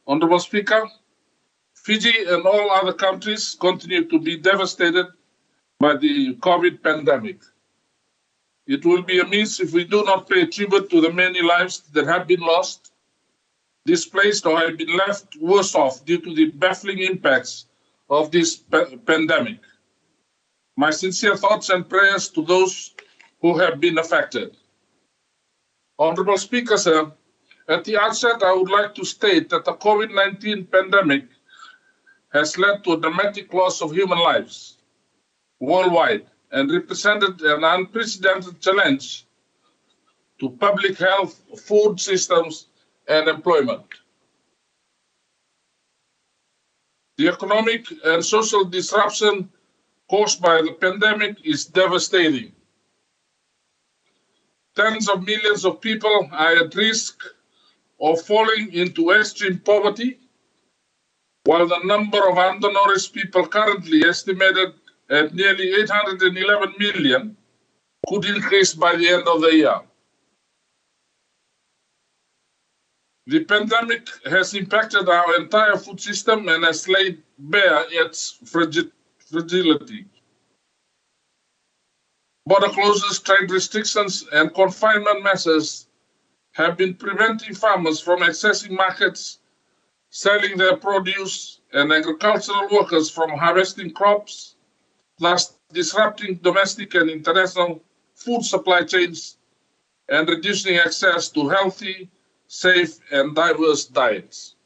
Honorable Speaker, Fiji and all other countries continue to be devastated by the COVID pandemic. It will be amiss if we do not pay tribute to the many lives that have been lost, displaced, or have been left worse off due to the baffling impacts of this pandemic. My sincere thoughts and prayers to those who have been affected. Honorable Speaker, sir, at the outset, I would like to state that the COVID-19 pandemic has led to a dramatic loss of human lives worldwide and represented an unprecedented challenge to public health, food systems, and employment. The economic and social disruption caused by the pandemic is devastating. Tens of millions of people are at risk of falling into extreme poverty, while the number of undernourished people currently estimated at nearly 811 million could increase by the end of the year. The pandemic has impacted our entire food system and has laid bare its fragility. Border closures, trade restrictions, and confinement measures have been preventing farmers from accessing markets, selling their produce, and agricultural workers from harvesting crops, thus disrupting domestic and international food supply chains and reducing access to healthy, safe, and diverse diets.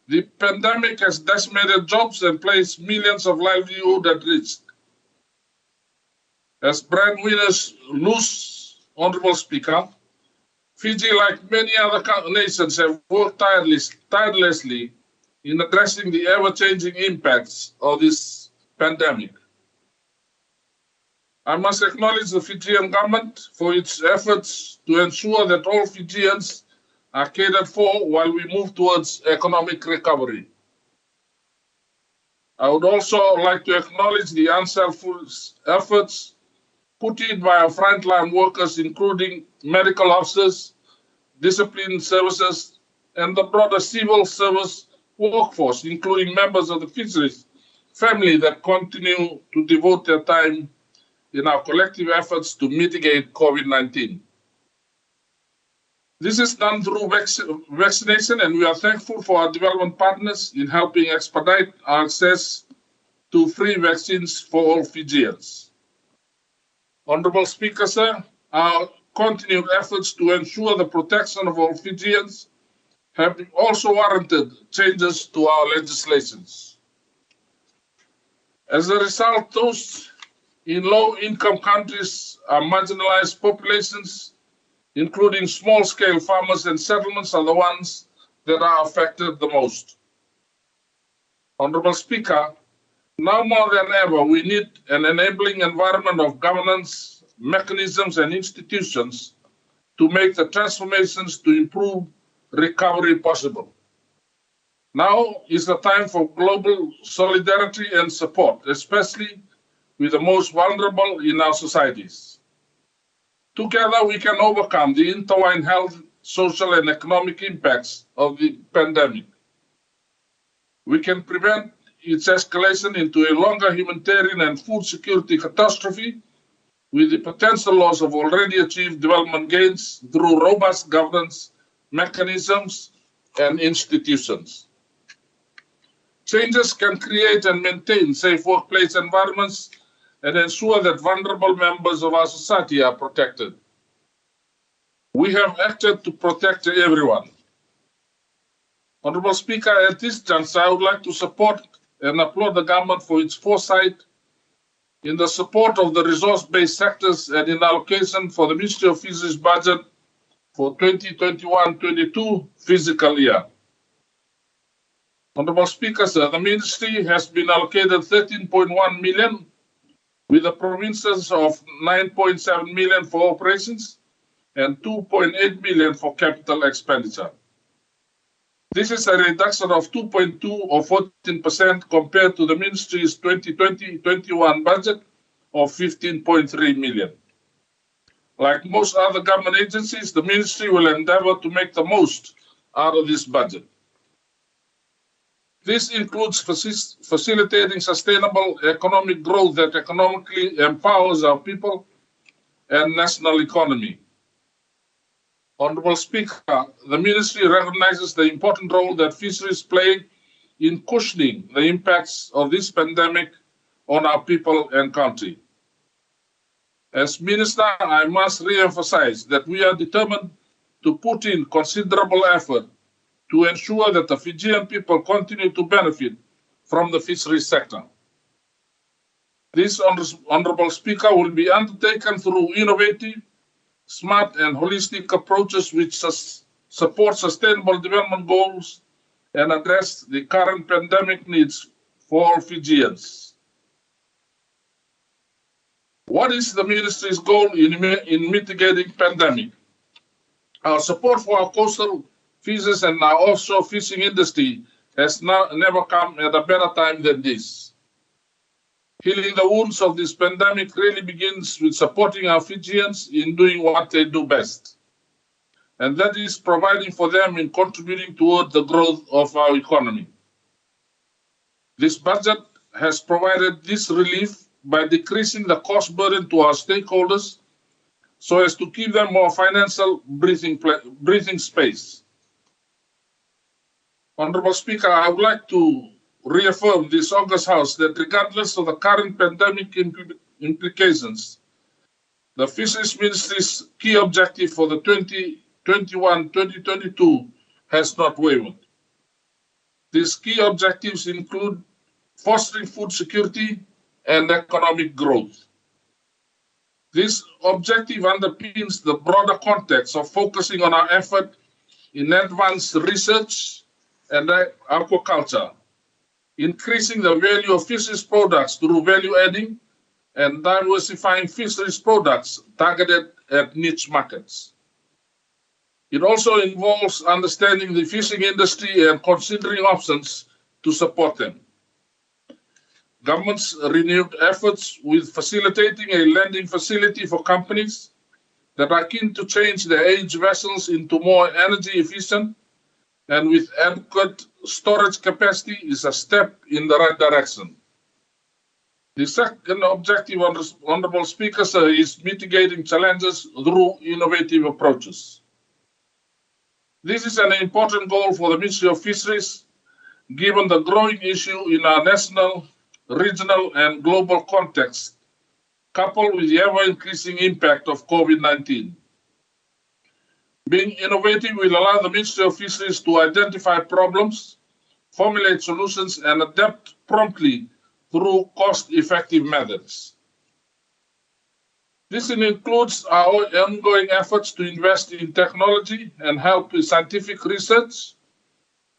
The pandemic has decimated jobs and placed millions of livelihoods at risk. As breadwinners lose, Honorable Speaker, Fiji, like many other nations, have worked tirelessly in addressing the ever-changing impacts of this pandemic. I must acknowledge the Fijian government for its efforts to ensure that all Fijians are catered for while we move towards economic recovery. I would also like to acknowledge the unselfish efforts put in by our frontline workers, including medical officers, discipline services, and the broader civil service workforce, including members of the fisheries family that continue to devote their time in our collective efforts to mitigate COVID-19. This is done through vaccination, and we are thankful for our development partners in helping expedite our access to free vaccines for all Fijians. Honorable Speaker, sir, our continued efforts to ensure the protection of all Fijians have also warranted changes to our legislations. As a result, those in low-income countries are marginalized populations, including small-scale farmers and settlements, are the ones that are affected the most. Honorable Speaker, now more than ever, we need an enabling environment of governance, mechanisms, and institutions to make the transformations to improve recovery possible. Now is the time for global solidarity and support, especially with the most vulnerable in our societies. Together, we can overcome the intertwined health, social, and economic impacts of the pandemic. We can prevent its escalation into a longer humanitarian and food security catastrophe with the potential loss of already achieved development gains through robust governance mechanisms and institutions. Changes can create and maintain safe workplace environments and ensure that vulnerable members of our society are protected. We have acted to protect everyone. Honorable Speaker, at this juncture, I would like to support and applaud the government for its foresight in the support of the resource-based sectors and in allocation for the Ministry of Fisheries budget for 2021-22 fiscal year. Honorable Speaker, sir, the Ministry has been allocated 13.1 million, with the provinces of 9.7 million for operations and 2.8 million for capital expenditure. This is a reduction of 2.2 or 14% compared to the Ministry's 2020-21 budget of 15.3 million. Like most other government agencies, the ministry will endeavor to make the most out of this budget. This includes facilitating sustainable economic growth that economically empowers our people and national economy. Honorable Speaker, the ministry recognizes the important role that fisheries play in cushioning the impacts of this pandemic on our people and country. As Minister, I must re-emphasize that we are determined to put in considerable effort to ensure that the Fijian people continue to benefit from the fisheries sector. This, Honorable Speaker, will be undertaken through innovative, smart and holistic approaches which support sustainable development goals and address the current pandemic needs for all Fijians. What is the ministry's goal in mitigating pandemic? Our support for our coastal fisheries and our offshore fishing industry has never come at a better time than this. Healing the wounds of this pandemic really begins with supporting our Fijians in doing what they do best, and that is providing for them in contributing toward the growth of our economy. This budget has provided this relief by decreasing the cost burden to our stakeholders so as to give them more financial breathing space. Honorable Speaker, I would like to reaffirm this August House that regardless of the current pandemic implications, the Fisheries Ministry's key objective for the 2021-2022 has not wavered. These key objectives include fostering food security and economic growth. This objective underpins the broader context of focusing on our effort in advanced research and aquaculture, increasing the value of fisheries products through value adding, and diversifying fisheries products targeted at niche markets. It also involves understanding the fishing industry and considering options to support them. Government's renewed efforts with facilitating a lending facility for companies that are keen to change their aged vessels into more energy efficient and with adequate storage capacity is a step in the right direction. The second objective, Honorable Speaker, sir, is mitigating challenges through innovative approaches. This is an important goal for the Ministry of Fisheries, given the growing issue in our national, regional, and global context, coupled with the ever-increasing impact of COVID-19. Being innovative will allow the Ministry of Fisheries to identify problems, formulate solutions, and adapt promptly through cost-effective methods. This includes our ongoing efforts to invest in technology and help with scientific research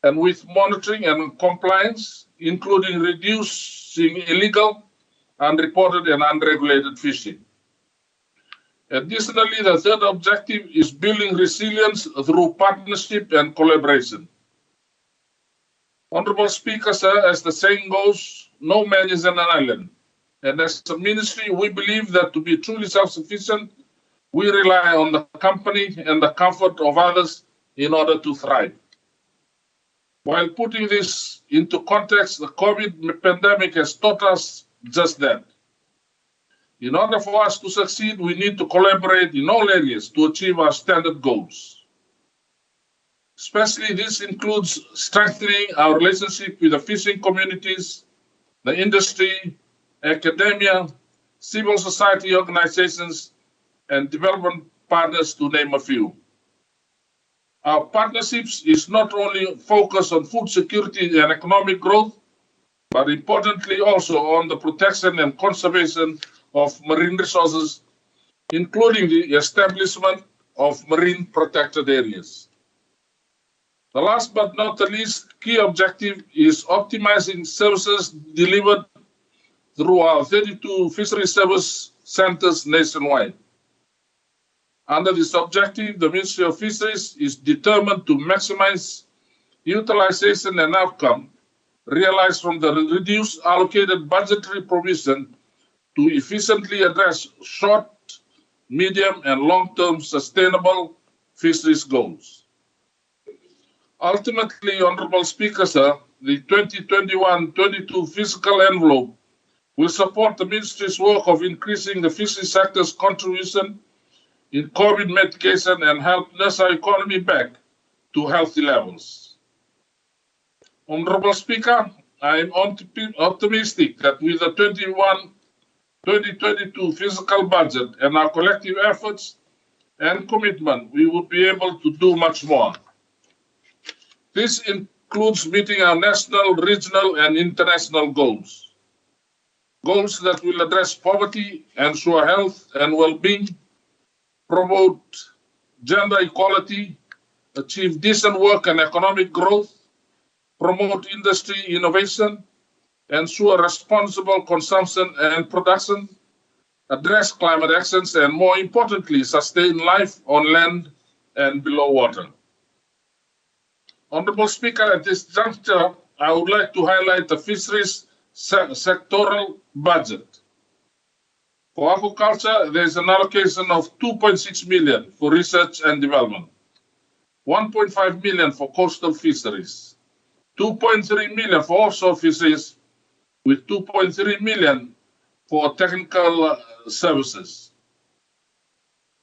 and with monitoring and compliance, including reducing illegal, unreported, and unregulated fishing. Additionally, the third objective is building resilience through partnership and collaboration. Honorable Speaker, sir, as the saying goes, no man is an island. And as a ministry, we believe that to be truly self-sufficient, we rely on the company and the comfort of others in order to thrive. While putting this into context, the COVID pandemic has taught us just that. In order for us to succeed, we need to collaborate in all areas to achieve our standard goals. Especially this includes strengthening our relationship with the fishing communities, the industry, academia, civil society organizations, and development partners, to name a few. Our partnerships is not only focused on food security and economic growth, but importantly also on the protection and conservation of marine resources, including the establishment of marine protected areas. The last but not the least key objective is optimizing services delivered through our 32 fishery service centers nationwide. Under this objective, the Ministry of Fisheries is determined to maximize utilization and outcome realized from the reduced allocated budgetary provision to efficiently address short, medium, and long-term sustainable fisheries goals. Ultimately, Honorable Speaker, sir, the 2021-22 fiscal envelope will support the Ministry's work of increasing the fisheries sector's contribution in COVID mitigation and help nurse our economy back to healthy levels. Honorable Speaker, I am optimistic that with the 2022 fiscal budget and our collective efforts and commitment, we will be able to do much more. This includes meeting our national, regional, and international goals. Goals that will address poverty, ensure health and well-being, promote gender equality, achieve decent work and economic growth, promote industry innovation, ensure responsible consumption and production, address climate actions, and more importantly, sustain life on land and below water. Honorable Speaker, at this juncture, I would like to highlight the fisheries sectoral budget. For aquaculture, there is an allocation of 2.6 million for research and development, 1.5 million for coastal fisheries, 2.3 million for offshore fisheries, with 2.3 million for technical services.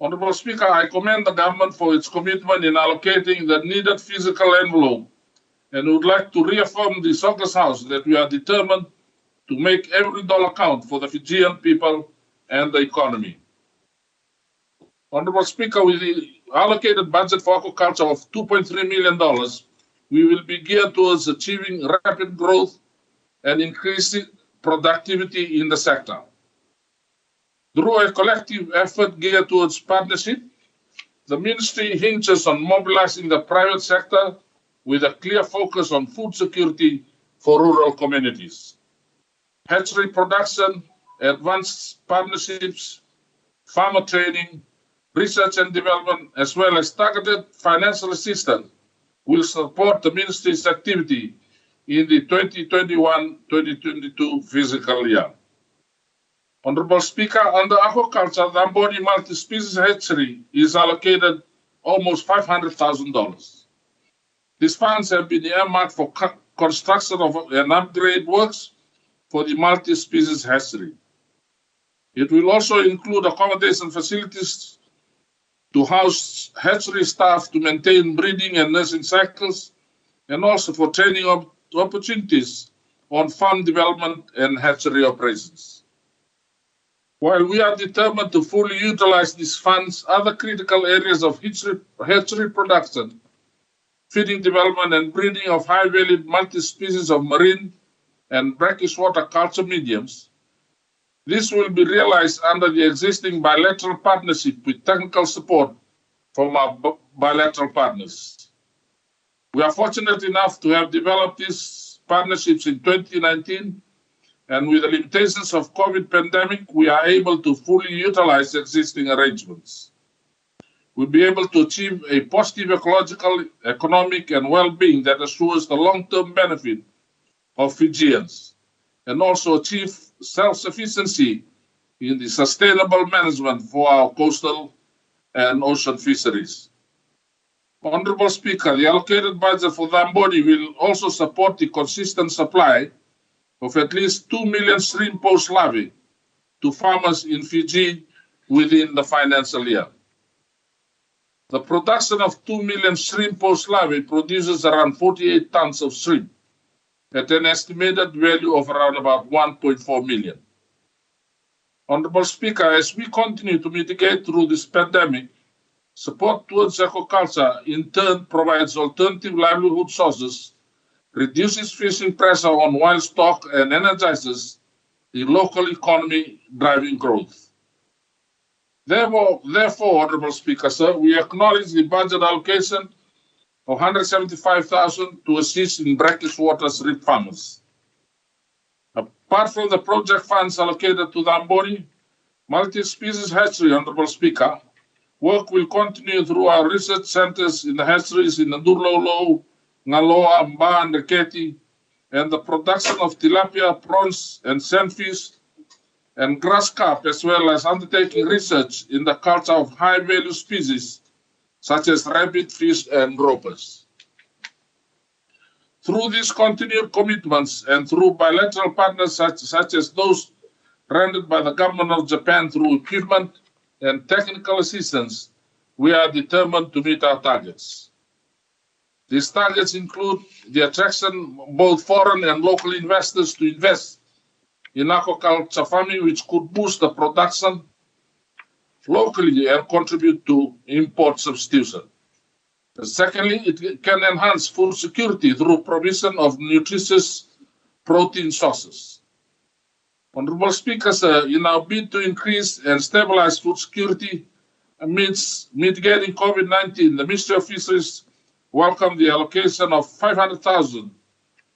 Honorable Speaker, I commend the government for its commitment in allocating the needed fiscal envelope and would like to reaffirm this August House that we are determined to make every dollar count for the Fijian people and the economy. Honorable Speaker, with the allocated budget for aquaculture of $2.3 million, we will be geared towards achieving rapid growth and increasing productivity in the sector. Through a collective effort geared towards partnership, the Ministry hinges on mobilizing the private sector with a clear focus on food security for rural communities. Hatchery production, advanced partnerships, farmer training, research and development, as well as targeted financial assistance will support the Ministry's activity in the 2021-2022 fiscal year. Honorable Speaker, under aquaculture, the Amboni multi-species hatchery is allocated almost $500,000. These funds have been earmarked for construction of an upgrade works for the multi-species hatchery. It will also include accommodation facilities to house hatchery staff to maintain breeding and nursing cycles, and also for training opportunities on farm development and hatchery operations. While we are determined to fully utilize these funds, other critical areas of hatchery production, feeding development, and breeding of high-value multi-species of marine and brackish water culture mediums, this will be realized under the existing bilateral partnership with technical support from our bilateral partners. We are fortunate enough to have developed these partnerships in 2019, and with the limitations of COVID pandemic, we are able to fully utilize existing arrangements. We'll be able to achieve a positive ecological, economic, and well-being that assures the long-term benefit of Fijians, and also achieve self-sufficiency in the sustainable management for our coastal and ocean fisheries. Honorable Speaker, the allocated budget for the Amboni will also support the consistent supply of at least 2 million shrimp post larvae to farmers in Fiji within the financial year. The production of 2 million shrimp post larvae produces around 48 tons of shrimp at an estimated value of around about 1.4 million. Honorable Speaker, as we continue to mitigate through this pandemic, support towards aquaculture in turn provides alternative livelihood sources, reduces fishing pressure on wild stock, and energizes the local economy, driving growth. Therefore, Honorable Speaker, sir, we acknowledge the budget allocation of $175,000 to assist in brackish water shrimp farmers. Apart from the project funds allocated to the Amboni multi-species hatchery, Honorable Speaker, work will continue through our research centers in the hatcheries in Ndurlolo, Ngaloa, Mba, and Reketi, and the production of tilapia, prawns, and sandfish and grass carp, as well as undertaking research in the culture of high-value species such as rabbit, fish, and gropers. Through these continued commitments and through bilateral partners such as those rendered by the government of Japan through equipment and technical assistance, we are determined to meet our targets. These targets include the attraction of both foreign and local investors to invest in aquaculture farming, which could boost the production locally and contribute to import substitution. Secondly, it can enhance food security through provision of nutritious protein sources. Honorable Speakers, in our bid to increase and stabilize food security amidst mitigating COVID-19, the Ministry of Fisheries welcomed the allocation of 500,000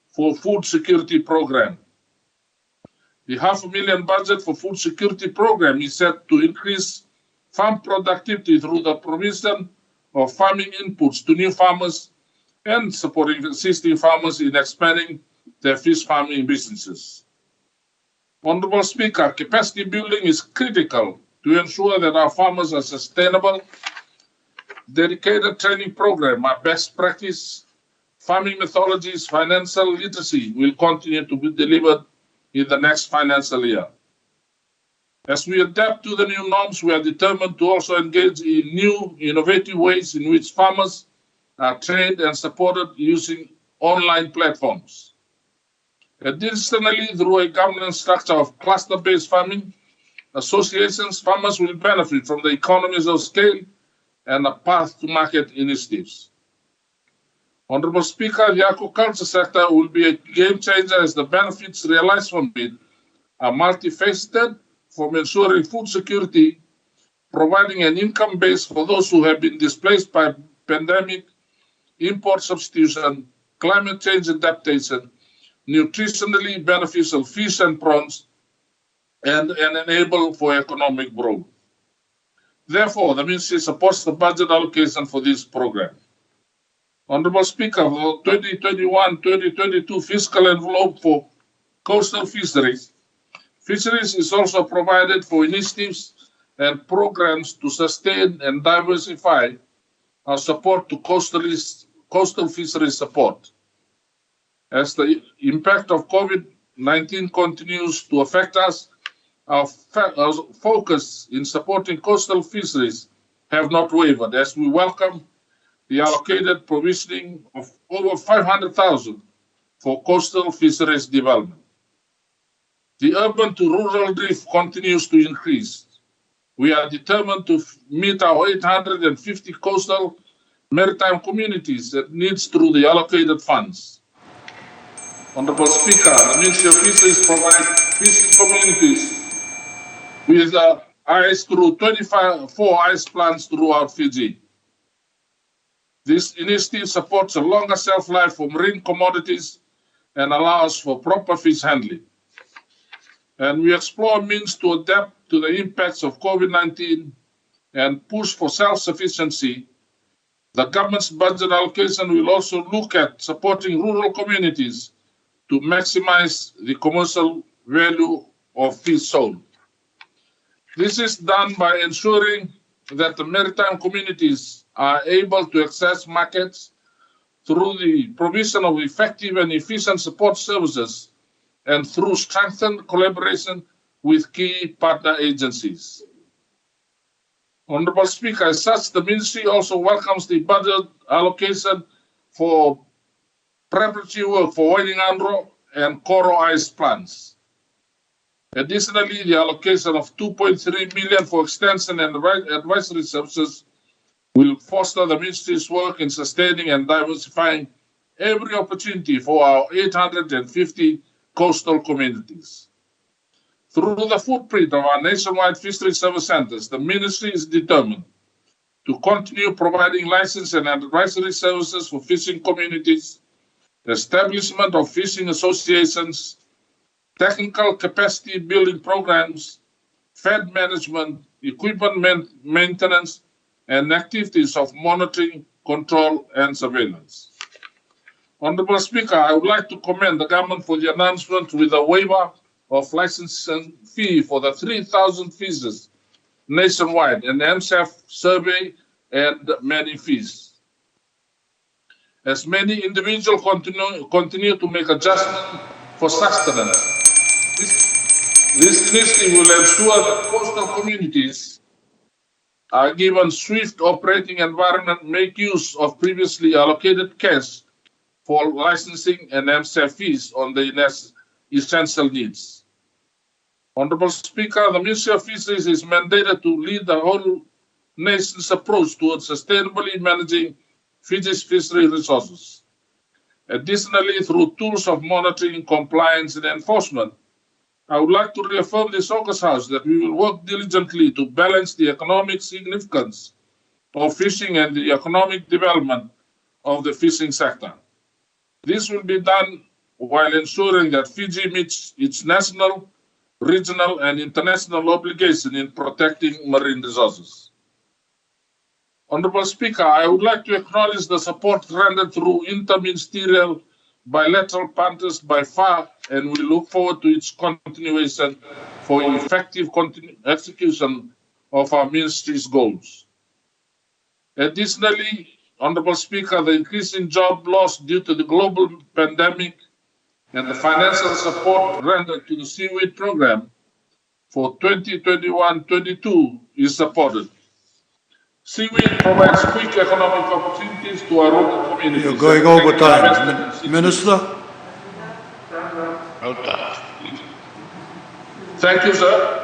for food security program. The $500,000 budget for food security program is set to increase farm productivity through the provision of farming inputs to new farmers and supporting existing farmers in expanding their fish farming businesses. Honorable Speaker, capacity building is critical to ensure that our farmers are sustainable. Dedicated training program, our best practice, farming methodologies, financial literacy will continue to be delivered in the next financial year. As we adapt to the new norms, we are determined to also engage in new, innovative ways in which farmers are trained and supported using online platforms. Additionally, through a governance structure of cluster-based farming associations, farmers will benefit from the economies of scale and a path to market initiatives. Honorable Speaker, the aquaculture sector will be a game changer as the benefits realized from it are multifaceted, from ensuring food security, providing an income base for those who have been displaced by pandemic, import substitution, climate change adaptation, nutritionally beneficial fish and prawns, and enable for economic growth. Therefore, the Ministry supports the budget allocation for this program. Honorable Speaker, for 2021-2022 fiscal envelope for coastal fisheries, fisheries is also provided for initiatives and programs to sustain and diversify our support to coastal fisheries support. As the impact of COVID-19 continues to affect us, our focus in supporting coastal fisheries have not wavered, as we welcome the allocated provisioning of over 500,000 for coastal fisheries development. The urban to rural drift continues to increase. We are determined to meet our 850 coastal maritime communities that needs through the allocated funds. Honorable Speaker, the Ministry of Fisheries provides fishing communities with ice through 24 ice plants throughout Fiji. This initiative supports a longer shelf life for marine commodities and allows for proper fish handling. And we explore means to adapt to the impacts of COVID-19 and push for self-sufficiency. The government's budget allocation will also look at supporting rural communities to maximize the commercial value of fish sold. This is done by ensuring that the maritime communities are able to access markets through the provision of effective and efficient support services and through strengthened collaboration with key partner agencies. Honorable Speaker, as such, the Ministry also welcomes the budget allocation for preparatory work for Wainingandro and Koro ice plants. Additionally, the allocation of 2.3 million for extension and advisory services will foster the Ministry's work in sustaining and diversifying every opportunity for our 850 coastal communities. Through the footprint of our nationwide fishery service centers, the Ministry is determined to continue providing license and advisory services for fishing communities, establishment of fishing associations, technical capacity building programs, fed management, equipment maintenance, and activities of monitoring, control, and surveillance. Honorable Speaker, I would like to commend the government for the announcement with a waiver of licensing fee for the 3,000 fees nationwide, and MSAF survey and many fees. As many individuals continue to make adjustments for sustenance, this initiative will ensure that coastal communities are given swift operating environment, make use of previously allocated cash for licensing and MSAF fees on the essential needs. Honorable Speaker, the Ministry of Fisheries is mandated to lead the whole nation's approach towards sustainably managing Fiji's fishery resources. Additionally, through tools of monitoring, compliance, and enforcement, I would like to reaffirm this August House that we will work diligently to balance the economic significance of fishing and the economic development of the fishing sector. This will be done while ensuring that Fiji meets its national, regional, and international obligation in protecting marine resources. Honorable Speaker, I would like to acknowledge the support rendered through interministerial bilateral partners by FAR, and we look forward to its continuation for effective execution of our ministry's goals. Additionally, Honorable Speaker, the increase in job loss due to the global pandemic and the financial support rendered to the seaweed program for 2021-22 is supported. Seaweed provides quick economic opportunities to our local communities. You're going over time. Minister? Thank you, sir.